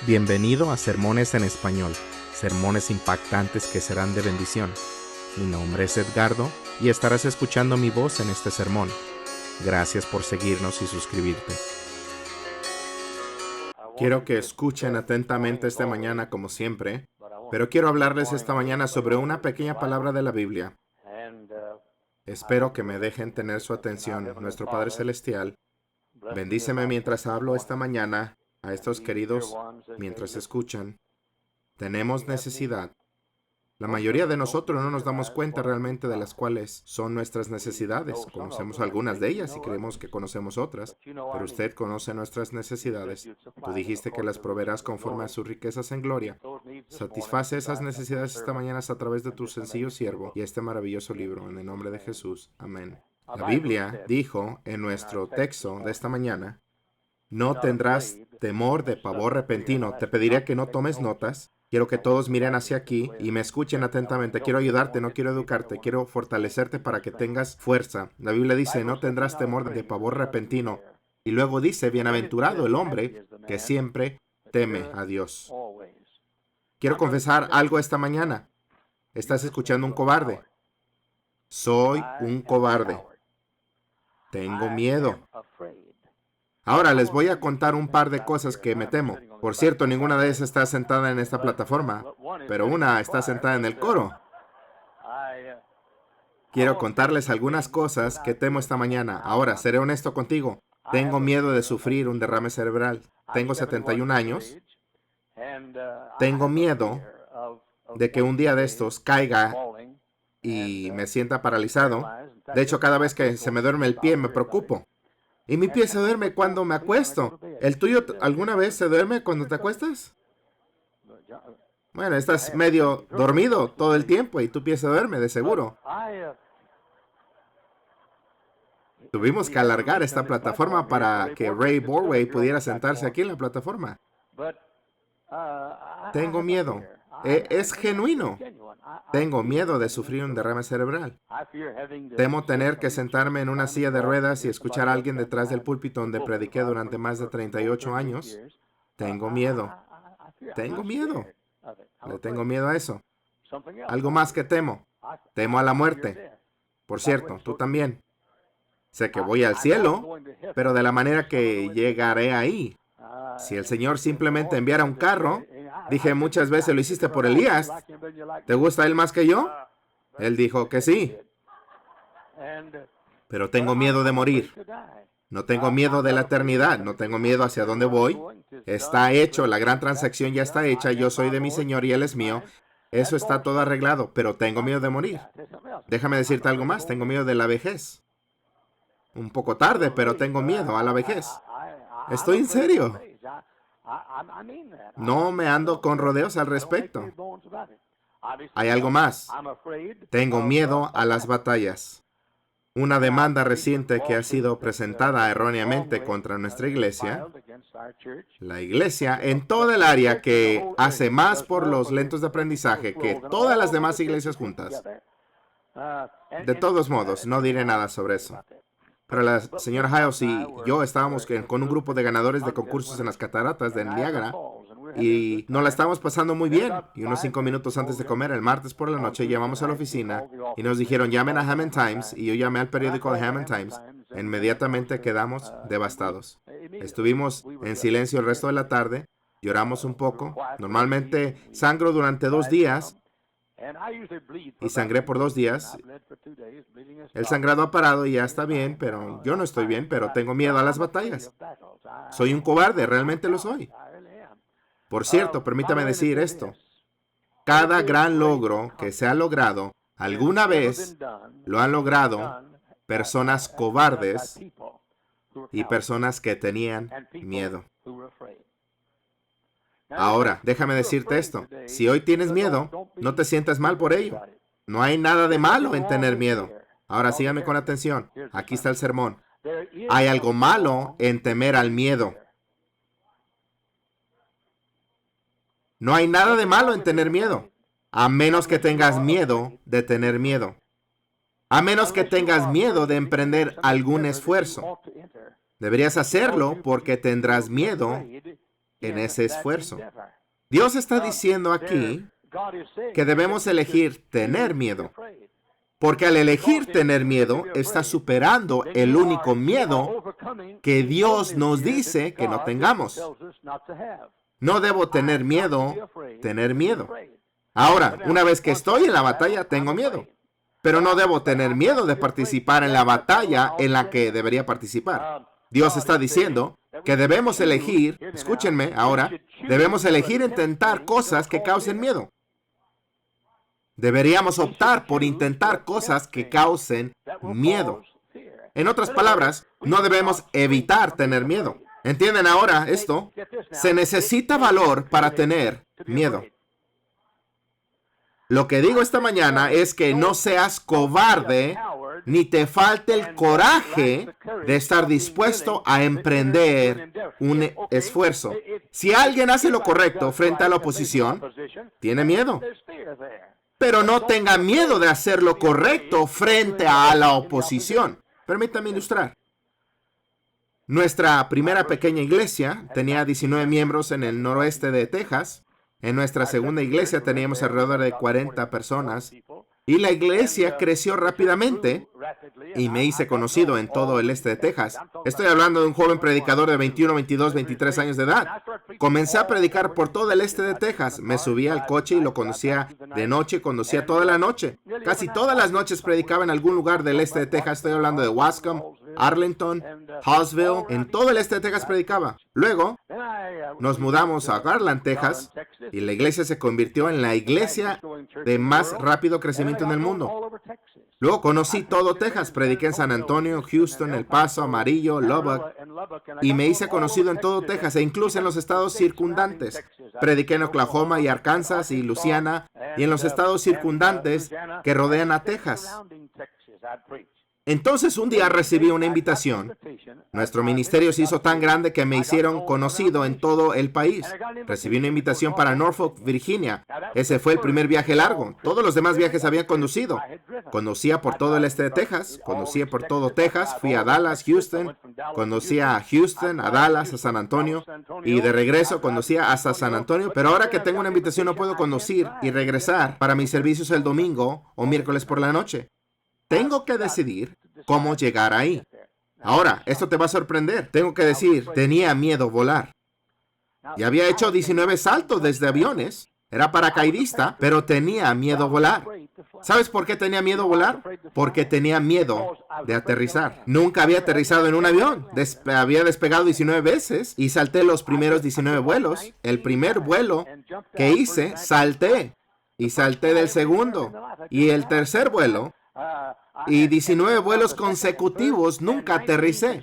Bienvenido a Sermones en Español, sermones impactantes que serán de bendición. Mi nombre es Edgardo y estarás escuchando mi voz en este sermón. Gracias por seguirnos y suscribirte. Quiero que escuchen atentamente esta mañana como siempre, pero quiero hablarles esta mañana sobre una pequeña palabra de la Biblia. Espero que me dejen tener su atención, nuestro Padre Celestial. Bendíceme mientras hablo esta mañana a estos queridos mientras escuchan. Tenemos necesidad. La mayoría de nosotros no nos damos cuenta realmente de las cuales son nuestras necesidades. Conocemos algunas de ellas y creemos que conocemos otras, pero usted conoce nuestras necesidades. Tú dijiste que las proveerás conforme a sus riquezas en gloria. Satisface esas necesidades esta mañana a través de tu sencillo siervo y este maravilloso libro, en el nombre de Jesús. Amén. La Biblia dijo en nuestro texto de esta mañana: no tendrás temor de pavor repentino. Te pediría que no tomes notas. Quiero que todos miren hacia aquí y me escuchen atentamente. Quiero ayudarte, no quiero educarte. Quiero fortalecerte para que tengas fuerza. La Biblia dice: no tendrás temor de pavor repentino. Y luego dice: bienaventurado el hombre que siempre teme a Dios. Quiero confesar algo esta mañana. Estás escuchando un cobarde. Soy un cobarde. Tengo miedo. Ahora les voy a contar un par de cosas que me temo. Por cierto, ninguna de ellas está sentada en esta plataforma, pero una está sentada en el coro. Quiero contarles algunas cosas que temo esta mañana. Ahora, seré honesto contigo. Tengo miedo de sufrir un derrame cerebral. Tengo 71 años. Tengo miedo de que un día de estos caiga y me sienta paralizado. De hecho, cada vez que se me duerme el pie me preocupo. Y mi pie se duerme cuando me acuesto. ¿El tuyo alguna vez se duerme cuando te acuestas? Bueno, estás medio dormido todo el tiempo y tu pie se duerme, de seguro. Tuvimos que alargar esta plataforma para que Ray Borway pudiera sentarse aquí en la plataforma. Tengo miedo. Es genuino. Tengo miedo de sufrir un derrame cerebral. Temo tener que sentarme en una silla de ruedas y escuchar a alguien detrás del púlpito donde prediqué durante más de 38 años. Tengo miedo. Tengo miedo. Le tengo miedo a eso. Algo más que temo. Temo a la muerte. Por cierto, tú también. Sé que voy al cielo, pero de la manera que llegaré ahí. Si el Señor simplemente enviara un carro, dije muchas veces: lo hiciste por Elías. ¿Te gusta él más que yo? Él dijo que sí. Pero tengo miedo de morir. No tengo miedo de la eternidad. No tengo miedo hacia dónde voy. Está hecho. La gran transacción ya está hecha. Yo soy de mi Señor y Él es mío. Eso está todo arreglado. Pero tengo miedo de morir. Déjame decirte algo más. Tengo miedo de la vejez. Un poco tarde, pero tengo miedo a la vejez. Estoy en serio. No me ando con rodeos al respecto. Hay algo más. Tengo miedo a las batallas. Una demanda reciente que ha sido presentada erróneamente contra nuestra iglesia, la iglesia en toda el área que hace más por los lentos de aprendizaje que todas las demás iglesias juntas. De todos modos, no diré nada sobre eso. Pero la señora Hiles y yo estábamos con un grupo de ganadores de concursos en las cataratas de Niágara y nos la estábamos pasando muy bien. Y unos 5 minutos antes de comer, el martes por la noche, llamamos a la oficina y nos dijeron: llamen a Hammond Times. Y yo llamé al periódico de Hammond Times. Inmediatamente quedamos devastados. Estuvimos en silencio el resto de la tarde, lloramos un poco. Normalmente sangro durante 2 días y sangré por 2 días. El sangrado ha parado y ya está bien, pero yo no estoy bien, pero tengo miedo a las batallas. Soy un cobarde, realmente lo soy. Por cierto, permítame decir esto. Cada gran logro que se ha logrado, alguna vez lo han logrado personas cobardes y personas que tenían miedo. Ahora, déjame decirte esto. Si hoy tienes miedo, no te sientas mal por ello. No hay nada de malo en tener miedo. Ahora síganme con atención. Aquí está el sermón. Hay algo malo en temer al miedo. No hay nada de malo en tener miedo, a menos que tengas miedo de tener miedo. A menos que tengas miedo de emprender algún esfuerzo. Deberías hacerlo porque tendrás miedo en ese esfuerzo. Dios está diciendo aquí que debemos elegir tener miedo, porque al elegir tener miedo, está superando el único miedo que Dios nos dice que no tengamos. No debo tener miedo, tener miedo. Ahora, una vez que estoy en la batalla, tengo miedo. Pero no debo tener miedo de participar en la batalla en la que debería participar. Dios está diciendo que debemos elegir, escúchenme ahora, debemos elegir intentar cosas que causen miedo. Deberíamos optar por intentar cosas que causen miedo. En otras palabras, no debemos evitar tener miedo. ¿Entienden ahora esto? Se necesita valor para tener miedo. Lo que digo esta mañana es que no seas cobarde ni te falte el coraje de estar dispuesto a emprender un esfuerzo. Si alguien hace lo correcto frente a la oposición, tiene miedo. Pero no tenga miedo de hacer lo correcto frente a la oposición. Permítame ilustrar. Nuestra primera pequeña iglesia tenía 19 miembros en el noroeste de Texas. En nuestra segunda iglesia teníamos alrededor de 40 personas. Y la iglesia creció rápidamente y me hice conocido en todo el este de Texas. Estoy hablando de un joven predicador de 21, 22, 23 años de edad. Comencé a predicar por todo el este de Texas. Me subía al coche y lo conducía de noche, conducía toda la noche. Casi todas las noches predicaba en algún lugar del este de Texas. Estoy hablando de Wascom, Arlington, Hallsville. En todo el este de Texas predicaba. Luego nos mudamos a Garland, Texas, y la iglesia se convirtió en la iglesia de más rápido crecimiento en el mundo. Luego conocí todo Texas, prediqué en San Antonio, Houston, El Paso, Amarillo, Lubbock, y me hice conocido en todo Texas e incluso en los estados circundantes. Prediqué en Oklahoma y Arkansas y Luisiana y en los estados circundantes que rodean a Texas. Entonces un día recibí una invitación. Nuestro ministerio se hizo tan grande que me hicieron conocido en todo el país. Recibí una invitación para Norfolk, Virginia. Ese fue el primer viaje largo. Todos los demás viajes había conducido. Conducía por todo el este de Texas. Conducía por todo Texas. Fui a Dallas, Houston. Conducía a Houston, a Dallas, a San Antonio. Y de regreso conducía hasta San Antonio. Pero ahora que tengo una invitación no puedo conducir y regresar para mis servicios el domingo o miércoles por la noche. Tengo que decidir cómo llegar ahí. Ahora, esto te va a sorprender. Tengo que decir, tenía miedo volar. Y había hecho 19 saltos desde aviones. Era paracaidista, pero tenía miedo volar. ¿Sabes por qué tenía miedo volar? Porque tenía miedo de aterrizar. Nunca había aterrizado en un avión. Había despegado 19 veces y salté los primeros 19 vuelos. El primer vuelo que hice, salté. Y salté del segundo. Y el tercer vuelo. Y 19 vuelos consecutivos nunca aterricé.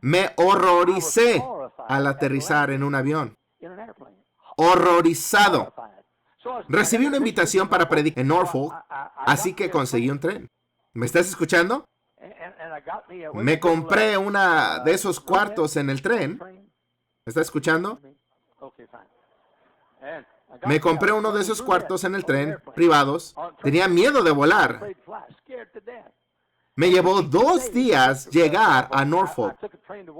Me horroricé al aterrizar en un avión. Horrorizado. Recibí una invitación para predicar en Norfolk, así que conseguí un tren. ¿Me estás escuchando? Me compré una de esos cuartos en el tren. ¿Me estás escuchando? Me compré uno de esos cuartos en el tren, privados. Tenía miedo de volar. Me llevó 2 días llegar a Norfolk.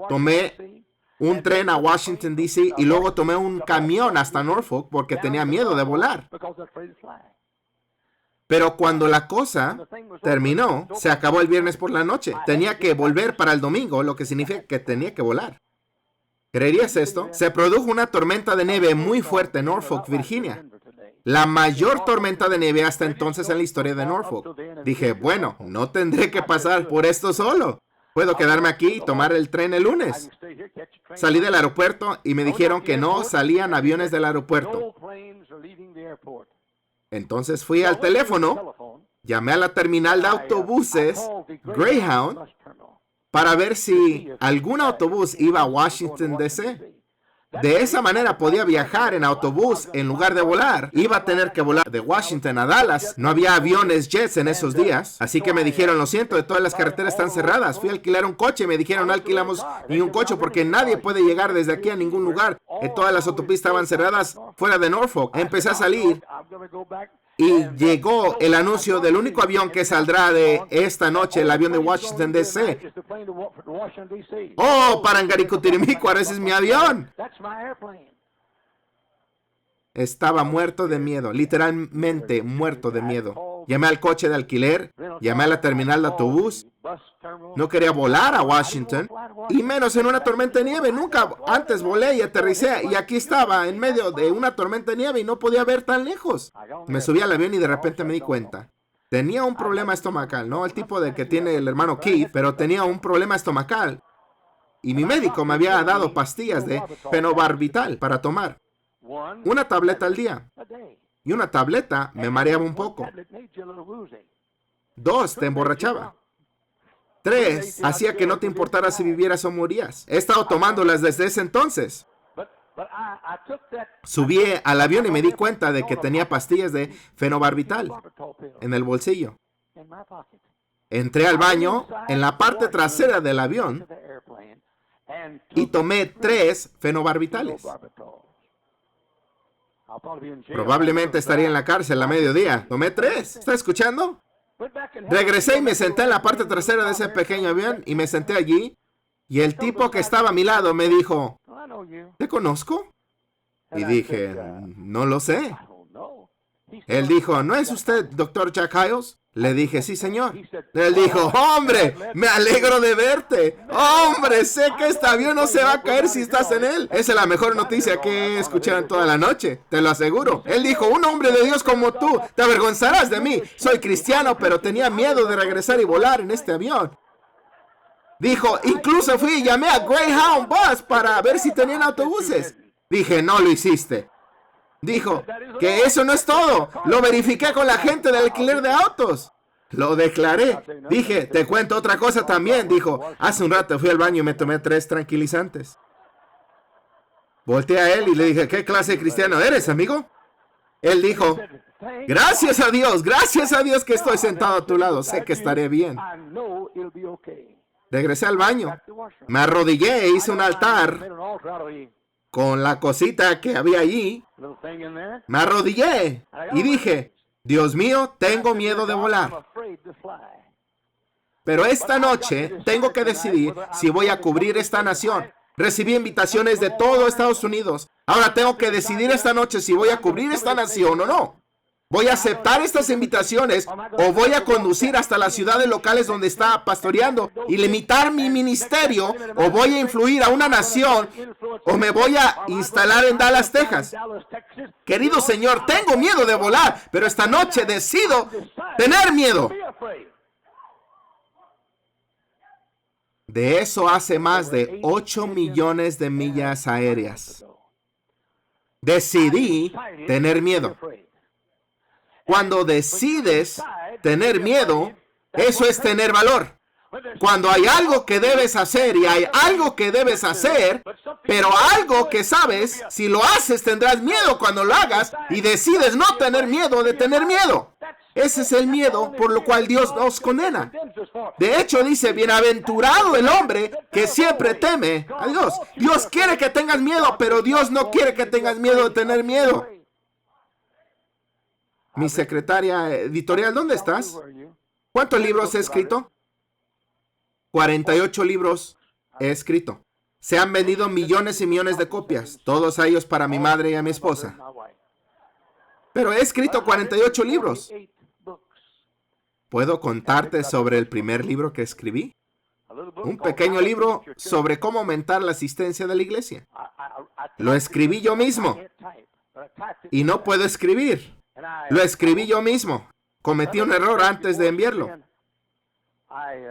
Tomé un tren a Washington, D.C. y luego tomé un camión hasta Norfolk porque tenía miedo de volar. Pero cuando la cosa terminó, se acabó el viernes por la noche. Tenía que volver para el domingo, lo que significa que tenía que volar. ¿Creerías esto? Se produjo una tormenta de nieve muy fuerte en Norfolk, Virginia. La mayor tormenta de nieve hasta entonces en la historia de Norfolk. Dije, bueno, no tendré que pasar por esto solo. Puedo quedarme aquí y tomar el tren el lunes. Salí del aeropuerto y me dijeron que no salían aviones del aeropuerto. Entonces fui al teléfono, llamé a la terminal de autobuses Greyhound para ver si algún autobús iba a Washington, D.C. De esa manera podía viajar en autobús en lugar de volar. Iba a tener que volar de Washington a Dallas. No había aviones jets en esos días. Así que me dijeron, lo siento, todas las carreteras están cerradas. Fui a alquilar un coche. Me dijeron, no alquilamos ni un coche porque nadie puede llegar desde aquí a ningún lugar. Todas las autopistas estaban cerradas fuera de Norfolk. Empecé a salir Y llegó el anuncio del único avión que saldrá de esta noche, el avión de Washington, D.C. ¡Oh, Parangaricutirimícuaro, ese es mi avión! Estaba muerto de miedo, literalmente muerto de miedo. Llamé al coche de alquiler, llamé a la terminal de autobús. No quería volar a Washington, y menos en una tormenta de nieve. Nunca antes volé y aterricé, y aquí estaba en medio de una tormenta de nieve y no podía ver tan lejos. Me subí al avión y de repente me di cuenta. Tenía un problema estomacal, no el tipo de que tiene el hermano Keith, pero tenía un problema estomacal. Y mi médico me había dado pastillas de fenobarbital para tomar. Una tableta al día. Y una tableta me mareaba un poco. 2, te emborrachaba. 3, hacía que no te importara si vivieras o morías. He estado tomándolas desde ese entonces. Subí al avión y me di cuenta de que tenía pastillas de fenobarbital en el bolsillo. Entré al baño en la parte trasera del avión y tomé 3 fenobarbitales. Probablemente estaría en la cárcel a mediodía. Tomé 3. ¿Está escuchando? Regresé y me senté en la parte trasera de ese pequeño avión y me senté allí. Y el tipo que estaba a mi lado me dijo, ¿te conozco? Y dije, no lo sé. Él dijo, ¿no es usted Dr. Jack Hyles? Le dije, sí, señor. Él dijo, hombre, me alegro de verte. Hombre, sé que este avión no se va a caer si estás en él. Esa es la mejor noticia que he escuchado en toda la noche, te lo aseguro. Él dijo, un hombre de Dios como tú, te avergonzarás de mí. Soy cristiano, pero tenía miedo de regresar y volar en este avión. Dijo, incluso fui y llamé a Greyhound Bus para ver si tenían autobuses. Dije, no lo hiciste. Dijo, que eso no es todo. Lo verifiqué con la gente del alquiler de autos. Lo declaré. Dije, te cuento otra cosa también. Dijo, hace un rato fui al baño y me tomé 3 tranquilizantes. Volteé a él y le dije, ¿qué clase de cristiano eres, amigo? Él dijo, gracias a Dios que estoy sentado a tu lado. Sé que estaré bien. Regresé al baño. Me arrodillé e hice un altar con la cosita que había allí. Me arrodillé y dije, Dios mío, tengo miedo de volar. Pero esta noche tengo que decidir si voy a cubrir esta nación. Recibí invitaciones de todo Estados Unidos. Ahora tengo que decidir esta noche si voy a cubrir esta nación o no. ¿Voy a aceptar estas invitaciones o voy a conducir hasta las ciudades locales donde está pastoreando y limitar mi ministerio, o voy a influir a una nación, o me voy a instalar en Dallas, Texas? Querido Señor, tengo miedo de volar, pero esta noche decido tener miedo. De eso hace más de 8 millones de millas aéreas. Decidí tener miedo. Cuando decides tener miedo, eso es tener valor. Cuando hay algo que debes hacer y hay algo que debes hacer, pero algo que sabes, si lo haces tendrás miedo cuando lo hagas, y decides no tener miedo de tener miedo. Ese es el miedo por lo cual Dios nos condena. De hecho, dice, bienaventurado el hombre que siempre teme a Dios. Dios quiere que tengas miedo, pero Dios no quiere que tengas miedo de tener miedo. Mi secretaria editorial, ¿dónde estás? ¿Cuántos libros he escrito? 48 libros he escrito. Se han vendido millones y millones de copias, todos ellos para mi madre y a mi esposa. Pero he escrito 48 libros. ¿Puedo contarte sobre el primer libro que escribí? Un pequeño libro sobre cómo aumentar la asistencia de la iglesia. Lo escribí yo mismo. Y no puedo escribir. Lo escribí yo mismo. Cometí un error antes de enviarlo.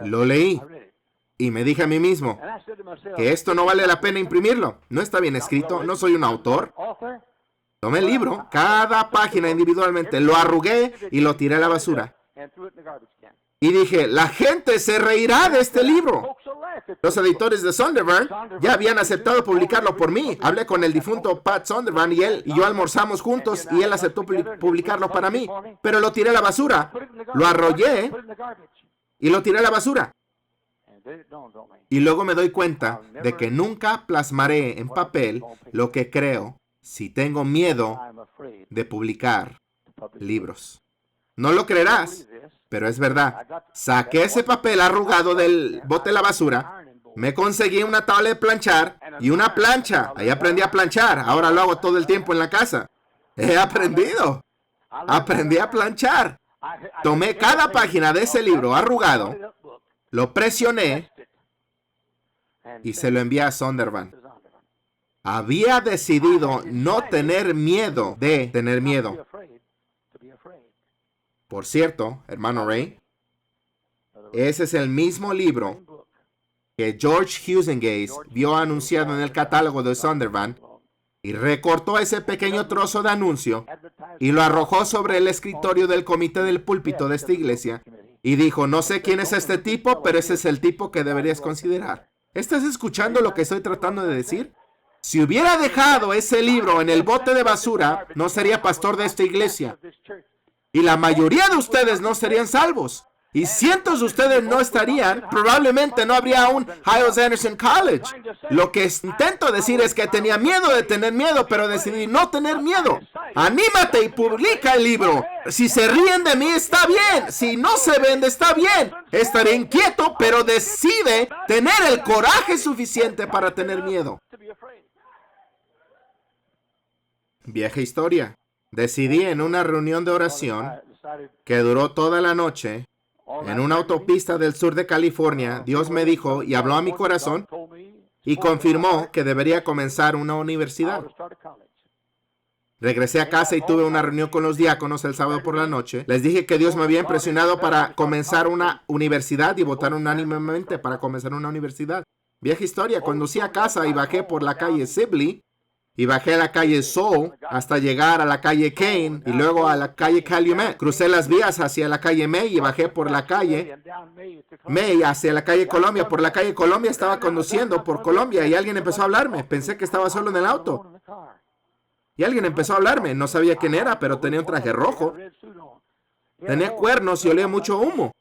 Lo leí y me dije a mí mismo que esto no vale la pena imprimirlo. No está bien escrito, no soy un autor. Tomé el libro, cada página individualmente, lo arrugué y lo tiré a la basura. Y dije, la gente se reirá de este libro. Los editores de Zondervan ya habían aceptado publicarlo por mí. Hablé con el difunto Pat Zondervan y él y yo almorzamos juntos y él aceptó publicarlo para mí. Pero lo tiré a la basura. Lo arrollé y lo tiré a la basura. Y luego me doy cuenta de que nunca plasmaré en papel lo que creo si tengo miedo de publicar libros. No lo creerás, pero es verdad. Saqué ese papel arrugado del bote de la basura, me conseguí una tabla de planchar y una plancha. Ahí aprendí a planchar. Ahora lo hago todo el tiempo en la casa. He aprendido. Aprendí a planchar. Tomé cada página de ese libro arrugado, lo presioné y se lo envié a Zondervan. Había decidido no tener miedo de tener miedo. Por cierto, hermano Ray, ese es el mismo libro que George Huysengate vio anunciado en el catálogo de Zondervan y recortó ese pequeño trozo de anuncio y lo arrojó sobre el escritorio del comité del púlpito de esta iglesia y dijo, no sé quién es este tipo, pero ese es el tipo que deberías considerar. ¿Estás escuchando lo que estoy tratando de decir? Si hubiera dejado ese libro en el bote de basura, no sería pastor de esta iglesia. Y la mayoría de ustedes no serían salvos. Y cientos de ustedes no estarían, probablemente no habría un Hyles Anderson College. Lo que intento decir es que tenía miedo de tener miedo, pero decidí no tener miedo. Anímate y publica el libro. Si se ríen de mí, está bien. Si no se vende, está bien. Estaré inquieto, pero decide tener el coraje suficiente para tener miedo. Vieja historia. Decidí en una reunión de oración que duró toda la noche en una autopista del sur de California. Dios me dijo y habló a mi corazón y confirmó que debería comenzar una universidad. Regresé a casa y tuve una reunión con los diáconos el sábado por la noche. Les dije que Dios me había impresionado para comenzar una universidad y votaron unánimemente para comenzar una universidad. Vieja historia. Conducí a casa y bajé por la calle Sibley y bajé a la calle Soul hasta llegar a la calle Kane y luego a la calle Calumet. Crucé las vías hacia la calle May y bajé por la calle May hacia la calle Colombia. Por la calle Colombia estaba conduciendo por Colombia y alguien empezó a hablarme. Pensé que estaba solo en el auto. Y alguien empezó a hablarme. No sabía quién era, pero tenía un traje rojo. Tenía cuernos y olía mucho humo.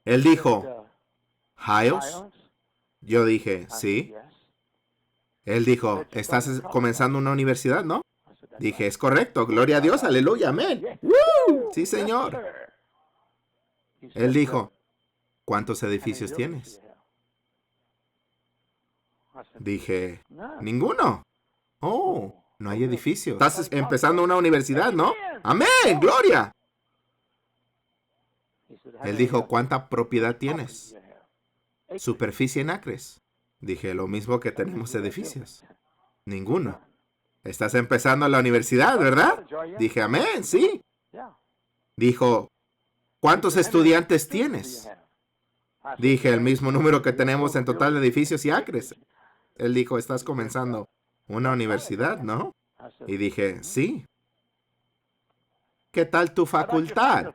Él dijo, ¿Hyles? Yo dije, sí. Él dijo, estás comenzando una universidad, ¿no? Dije, es correcto, gloria a Dios, aleluya, amén. ¡Woo! Sí, señor. Él dijo, ¿cuántos edificios tienes? Dije, ninguno. Oh, no hay edificios. Estás empezando una universidad, ¿no? Amén, gloria. Él dijo, ¿cuánta propiedad tienes? Superficie en acres. Dije, lo mismo que tenemos edificios. Ninguno. Estás empezando la universidad, ¿verdad? Dije, amén, sí. Dijo, ¿cuántos estudiantes tienes? Dije, el mismo número que tenemos en total de edificios y acres. Él dijo, estás comenzando una universidad, ¿no? Y dije, sí. ¿Qué tal tu facultad?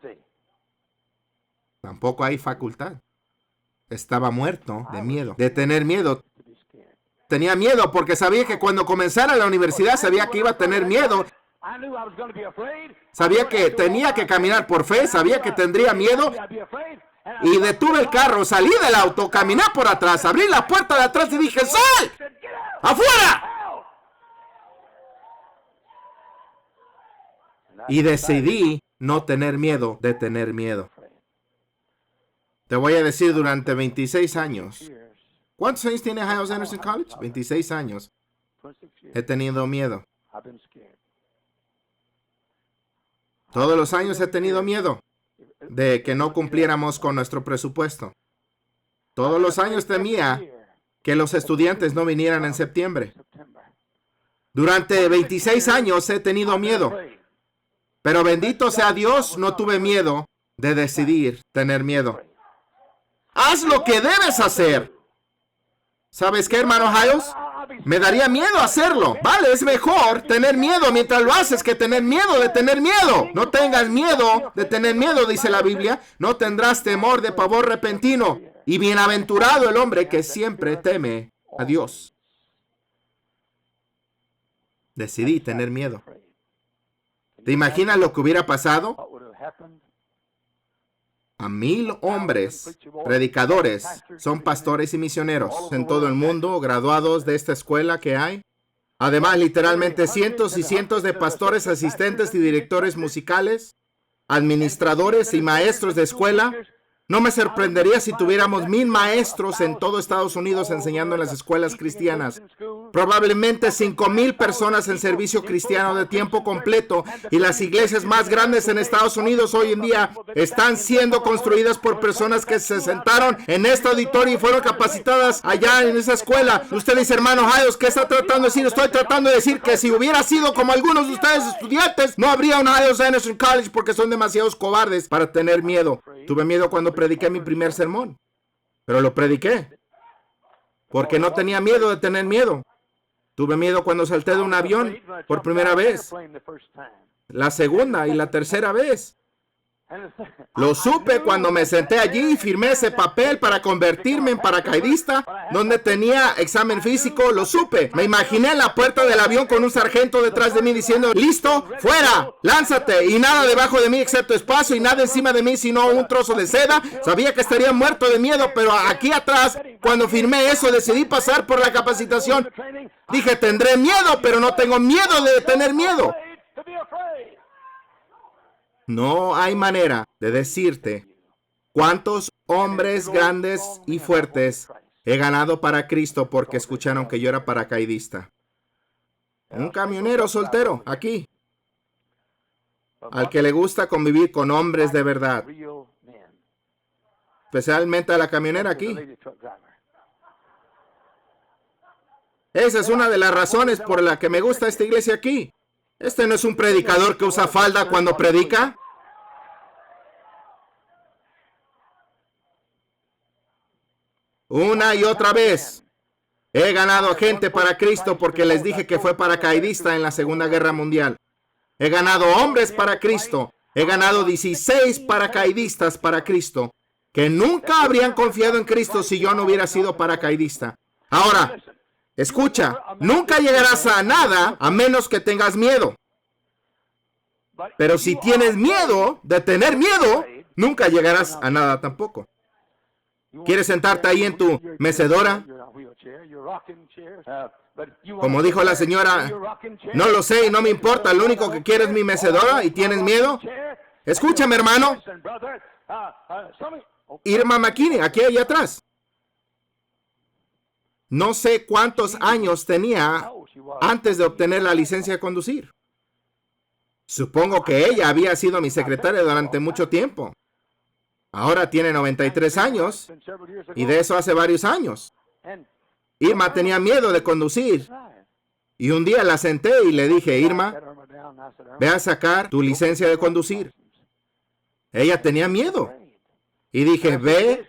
Tampoco hay facultad. Estaba muerto de miedo, de tener miedo. Tenía miedo porque sabía que cuando comenzara la universidad sabía que iba a tener miedo. Sabía que tenía que caminar por fe, sabía que tendría miedo. Y detuve el carro, salí del auto, caminé por atrás, abrí la puerta de atrás y dije, ¡sal! ¡Afuera! Y decidí no tener miedo de tener miedo. Te voy a decir, durante 26 años. ¿Cuántos años tiene Hyles Anderson College? 26 años. He tenido miedo. Todos los años he tenido miedo de que no cumpliéramos con nuestro presupuesto. Todos los años temía que los estudiantes no vinieran en septiembre. Durante 26 años he tenido miedo. Pero bendito sea Dios, no tuve miedo de decidir tener miedo. Haz lo que debes hacer. ¿Sabes qué, hermano Hyles? Me daría miedo hacerlo. Vale, es mejor tener miedo mientras lo haces que tener miedo de tener miedo. No tengas miedo de tener miedo, dice la Biblia. No tendrás temor de pavor repentino. Y bienaventurado el hombre que siempre teme a Dios. Decidí tener miedo. ¿Te imaginas lo que hubiera pasado? A 1000 hombres, predicadores, son pastores y misioneros en todo el mundo, graduados de esta escuela que hay. Además, literalmente cientos y cientos de pastores, asistentes y directores musicales, administradores y maestros de escuela. No me sorprendería si tuviéramos 1000 maestros en todo Estados Unidos enseñando en las escuelas cristianas. Probablemente 5000 personas en servicio cristiano de tiempo completo, y las iglesias más grandes en Estados Unidos hoy en día están siendo construidas por personas que se sentaron en este auditorio y fueron capacitadas allá en esa escuela. Usted dice, hermano Hayes, ¿qué está tratando de decir? Estoy tratando de decir que si hubiera sido como algunos de ustedes estudiantes, no habría un Hayes Anderson College, porque son demasiados cobardes para tener miedo. Tuve miedo cuando prediqué mi primer sermón, pero lo prediqué porque no tenía miedo de tener miedo. Tuve miedo cuando salté de un avión por primera vez, la segunda y la tercera vez. Lo supe cuando me senté allí y firmé ese papel para convertirme en paracaidista, donde tenía examen físico. Lo supe. Me imaginé en la puerta del avión con un sargento detrás de mí diciendo, listo, fuera, lánzate, y nada debajo de mí excepto espacio y nada encima de mí sino un trozo de seda. Sabía que estaría muerto de miedo, pero aquí atrás, cuando firmé eso, decidí pasar por la capacitación. Dije, tendré miedo, pero no tengo miedo de tener miedo. No hay manera de decirte cuántos hombres grandes y fuertes he ganado para Cristo porque escucharon que yo era paracaidista. Un camionero soltero, aquí, al que le gusta convivir con hombres de verdad. Especialmente a la camionera aquí. Esa es una de las razones por la que me gusta esta iglesia aquí. Este no es un predicador que usa falda cuando predica. Una y otra vez he ganado gente para Cristo porque les dije que fue paracaidista en la Segunda Guerra Mundial. He ganado hombres para Cristo. He ganado 16 paracaidistas para Cristo que nunca habrían confiado en Cristo si yo no hubiera sido paracaidista. Ahora, escucha, nunca llegarás a nada a menos que tengas miedo. Pero si tienes miedo de tener miedo, nunca llegarás a nada tampoco. ¿Quieres sentarte ahí en tu mecedora? Como dijo la señora, no lo sé y no me importa, lo único que quiero es mi mecedora y tienes miedo. Escúchame, hermano. Irma McKinney, aquí allá atrás. No sé cuántos años tenía antes de obtener la licencia de conducir. Supongo que ella había sido mi secretaria durante mucho tiempo. Ahora tiene 93 años y de eso hace varios años. Irma tenía miedo de conducir y un día la senté y le dije, Irma, ve a sacar tu licencia de conducir. Ella tenía miedo y dije, ve,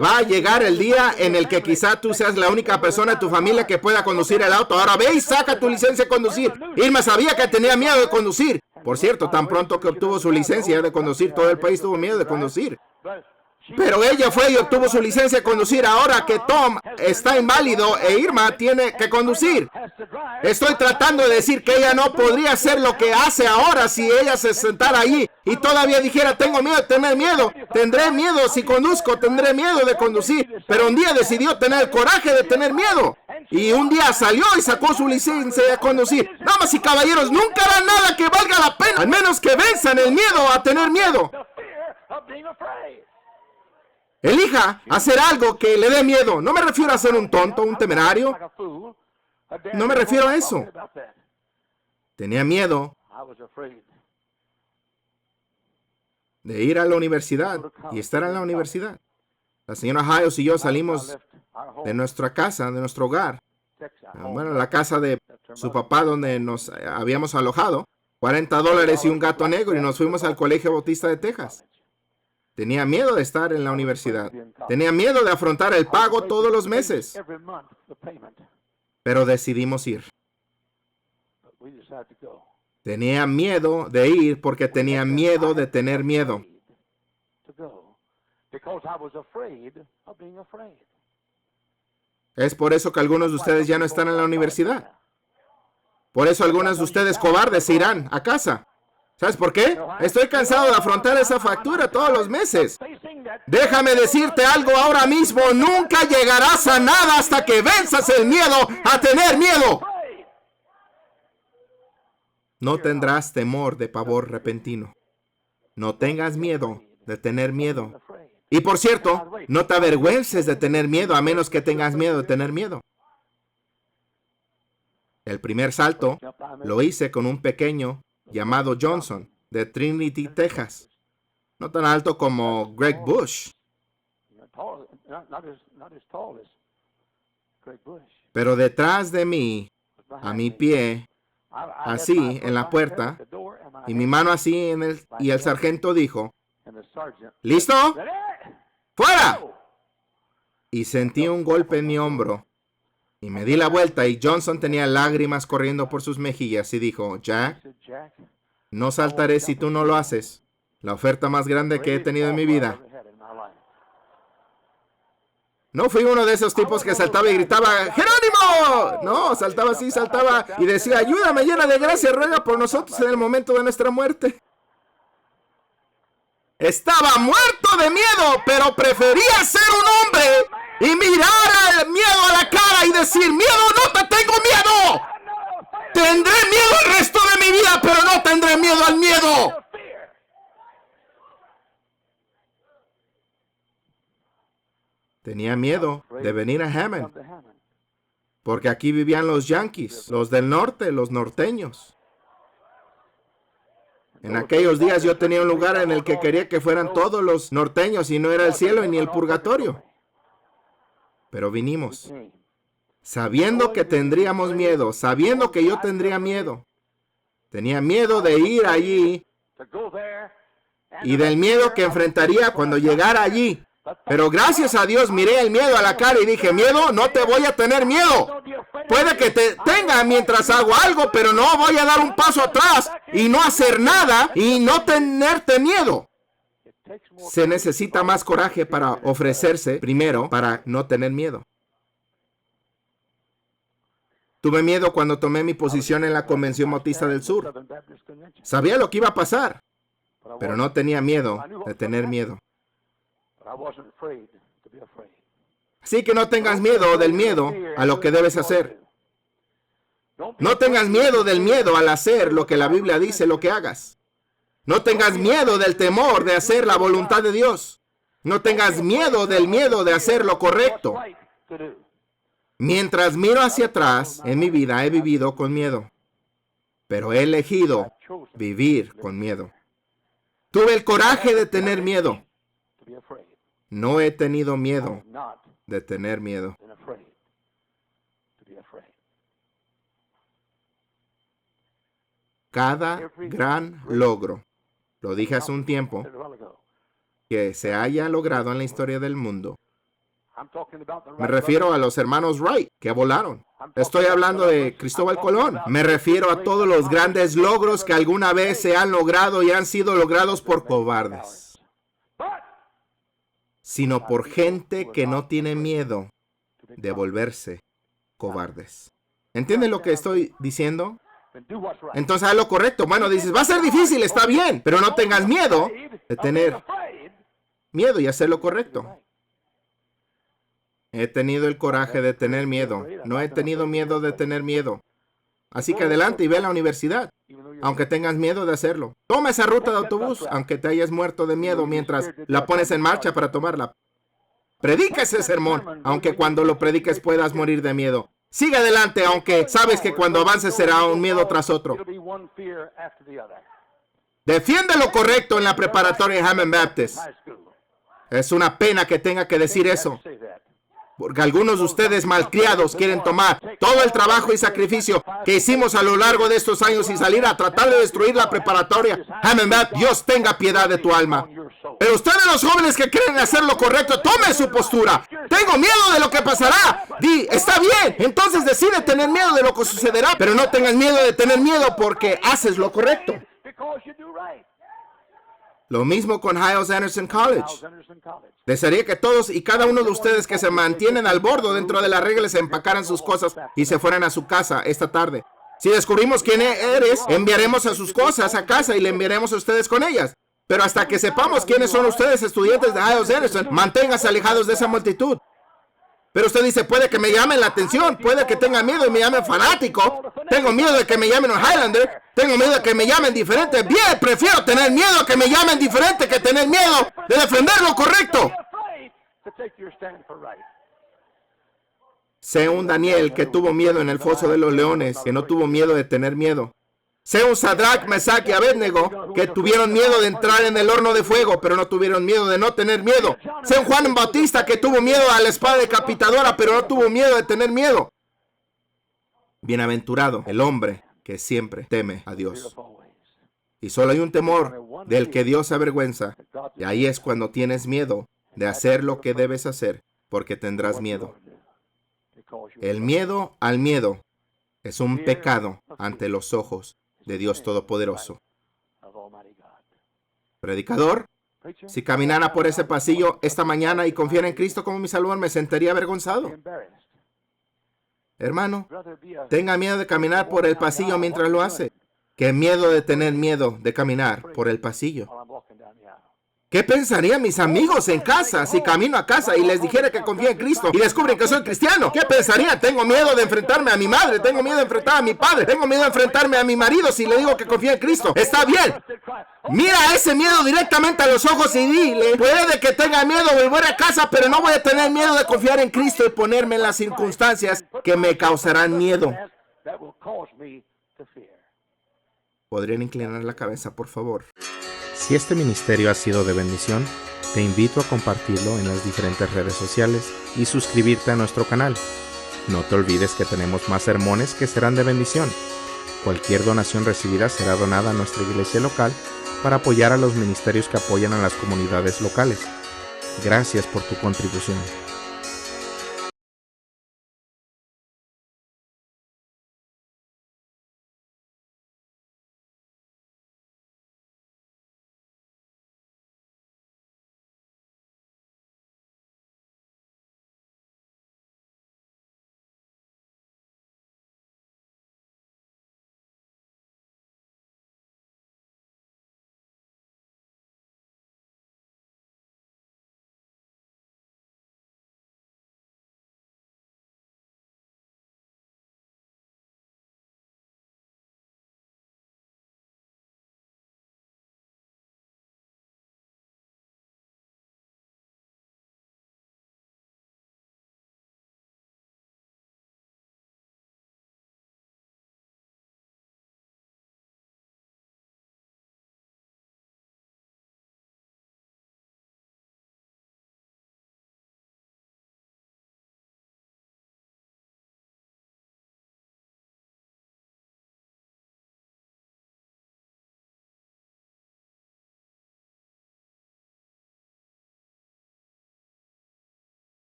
va a llegar el día en el que quizá tú seas la única persona de tu familia que pueda conducir el auto. Ahora ve y saca tu licencia de conducir. Irma sabía que tenía miedo de conducir. Por cierto, tan pronto que obtuvo su licencia de conducir, todo el país tuvo miedo de conducir. Pero ella fue y obtuvo su licencia de conducir ahora que Tom está inválido e Irma tiene que conducir. Estoy tratando de decir que ella no podría hacer lo que hace ahora si ella se sentara allí y todavía dijera, tengo miedo de tener miedo. Tendré miedo si conduzco, tendré miedo de conducir. Pero un día decidió tener el coraje de tener miedo. Y un día salió y sacó su licencia de conducir. Damas y caballeros, nunca harán nada que valga la pena, al menos que venzan el miedo a tener miedo. Elija hacer algo que le dé miedo. No me refiero a ser un tonto, un temerario. No me refiero a eso. Tenía miedo de ir a la universidad y estar en la universidad. La señora Hayes y yo salimos de nuestra casa, de nuestro hogar. Bueno, la casa de su papá donde nos habíamos alojado. $40 y un gato negro y nos fuimos al Colegio Bautista de Texas. Tenía miedo de estar en la universidad. Tenía miedo de afrontar el pago todos los meses. Pero decidimos ir. Tenía miedo de ir porque tenía miedo de tener miedo. Es por eso que algunos de ustedes ya no están en la universidad. Por eso algunos de ustedes cobardes se irán a casa. ¿Sabes por qué? Estoy cansado de afrontar esa factura todos los meses. Déjame decirte algo ahora mismo. Nunca llegarás a nada hasta que venzas el miedo a tener miedo. No tendrás temor de pavor repentino. No tengas miedo de tener miedo. Y por cierto, no te avergüences de tener miedo a menos que tengas miedo de tener miedo. El primer salto lo hice con un pequeño llamado Johnson, de Trinity, Texas. No tan alto como Greg Bush, pero detrás de mí, a mi pie, así en la puerta, y mi mano así y el sargento dijo, ¿listo? ¡Fuera! Y sentí un golpe en mi hombro. Y me di la vuelta y Johnson tenía lágrimas corriendo por sus mejillas y dijo, Jack, no saltaré si tú no lo haces. La oferta más grande que he tenido en mi vida. No fui uno de esos tipos que saltaba y gritaba, ¡Jerónimo! No, saltaba así, saltaba y decía, ayúdame, llena de gracia, ruega por nosotros en el momento de nuestra muerte. Estaba muerto de miedo, pero prefería ser un hombre y mirar al miedo a la cara y decir, miedo, no te tengo miedo. Tendré miedo el resto de mi vida, pero no tendré miedo al miedo. Tenía miedo de venir a Hammond, porque aquí vivían los yanquis, los del norte, los norteños. En aquellos días yo tenía un lugar en el que quería que fueran todos los norteños y no era el cielo ni el purgatorio. Pero vinimos, sabiendo que tendríamos miedo, sabiendo que yo tendría miedo. Tenía miedo de ir allí y del miedo que enfrentaría cuando llegara allí. Pero gracias a Dios miré el miedo a la cara y dije, miedo, no te voy a tener miedo. Puede que te tenga mientras hago algo, pero no voy a dar un paso atrás y no hacer nada y no tenerte miedo. Se necesita más coraje para ofrecerse primero para no tener miedo. Tuve miedo cuando tomé mi posición en la Convención Bautista del Sur. Sabía lo que iba a pasar, pero no tenía miedo de tener miedo. Así que no tengas miedo del miedo a lo que debes hacer. No tengas miedo del miedo al hacer lo que la Biblia dice lo que hagas. No tengas miedo del temor de hacer la voluntad de Dios. No tengas miedo del miedo de hacer lo correcto. Mientras miro hacia atrás, en mi vida he vivido con miedo, pero he elegido vivir con miedo. Tuve el coraje de tener miedo. No he tenido miedo de tener miedo. Cada gran logro, lo dije hace un tiempo, que se haya logrado en la historia del mundo, me refiero a los hermanos Wright, que volaron. Estoy hablando de Cristóbal Colón. Me refiero a todos los grandes logros que alguna vez se han logrado y han sido logrados por cobardes, sino por gente que no tiene miedo de volverse cobardes. ¿Entienden lo que estoy diciendo? Entonces haz lo correcto. Bueno, dices, va a ser difícil, está bien, pero no tengas miedo de tener miedo y hacer lo correcto. He tenido el coraje de tener miedo. No he tenido miedo de tener miedo. Así que adelante y ve a la universidad, aunque tengas miedo de hacerlo. Toma esa ruta de autobús, aunque te hayas muerto de miedo mientras la pones en marcha para tomarla. Predica ese sermón, aunque cuando lo prediques puedas morir de miedo. Sigue adelante, aunque sabes que cuando avances será un miedo tras otro. Defiende lo correcto en la preparatoria Hammond Baptist. Es una pena que tenga que decir eso, porque algunos de ustedes malcriados quieren tomar todo el trabajo y sacrificio que hicimos a lo largo de estos años y salir a tratar de destruir la preparatoria Hammond Baptist. Dios tenga piedad de tu alma. Pero ustedes, los jóvenes que quieren hacer lo correcto, tomen su postura. Tengo miedo de lo que pasará. Di, está bien. Entonces decide tener miedo de lo que sucederá, pero no tengas miedo de tener miedo porque haces lo correcto. Lo mismo con Hyles Anderson College. Desearía que todos y cada uno de ustedes que se mantienen al borde dentro de las reglas se empacaran sus cosas y se fueran a su casa esta tarde. Si descubrimos quién eres, enviaremos a sus cosas a casa y le enviaremos a ustedes con ellas. Pero hasta que sepamos quiénes son ustedes, estudiantes de Hyles Anderson, manténganse alejados de esa multitud. Pero usted dice, puede que me llamen la atención, puede que tenga miedo y me llamen fanático. Tengo miedo de que me llamen un Highlander. Tengo miedo de que me llamen diferente. Bien, prefiero tener miedo que me llamen diferente que tener miedo de defender lo correcto. Sé un Daniel que tuvo miedo en el foso de los leones, que no tuvo miedo de tener miedo. Sé un Sadrach, Mesach y Abednego que tuvieron miedo de entrar en el horno de fuego, pero no tuvieron miedo de no tener miedo. Sé un Juan Bautista que tuvo miedo a la espada decapitadora, pero no tuvo miedo de tener miedo. Bienaventurado el hombre que siempre teme a Dios. Y solo hay un temor del que Dios se avergüenza. Y ahí es cuando tienes miedo de hacer lo que debes hacer, porque tendrás miedo. El miedo al miedo es un pecado ante los ojos de Dios Todopoderoso. Predicador, si caminara por ese pasillo esta mañana y confiara en Cristo como mi Salvador, me sentiría avergonzado. Hermano, tenga miedo de caminar por el pasillo mientras lo hace. Qué miedo de tener miedo de caminar por el pasillo. ¿Qué pensarían mis amigos en casa si camino a casa y les dijera que confío en Cristo y descubren que soy cristiano? ¿Qué pensarían? Tengo miedo de enfrentarme a mi madre, tengo miedo de enfrentar a mi padre, tengo miedo de enfrentarme a mi marido si le digo que confío en Cristo. Está bien. Mira ese miedo directamente a los ojos y dile, puede que tenga miedo de volver a casa, pero no voy a tener miedo de confiar en Cristo y ponerme en las circunstancias que me causarán miedo. ¿Podrían inclinar la cabeza, por favor? Si este ministerio ha sido de bendición, te invito a compartirlo en las diferentes redes sociales y suscribirte a nuestro canal. No te olvides que tenemos más sermones que serán de bendición. Cualquier donación recibida será donada a nuestra iglesia local para apoyar a los ministerios que apoyan a las comunidades locales. Gracias por tu contribución.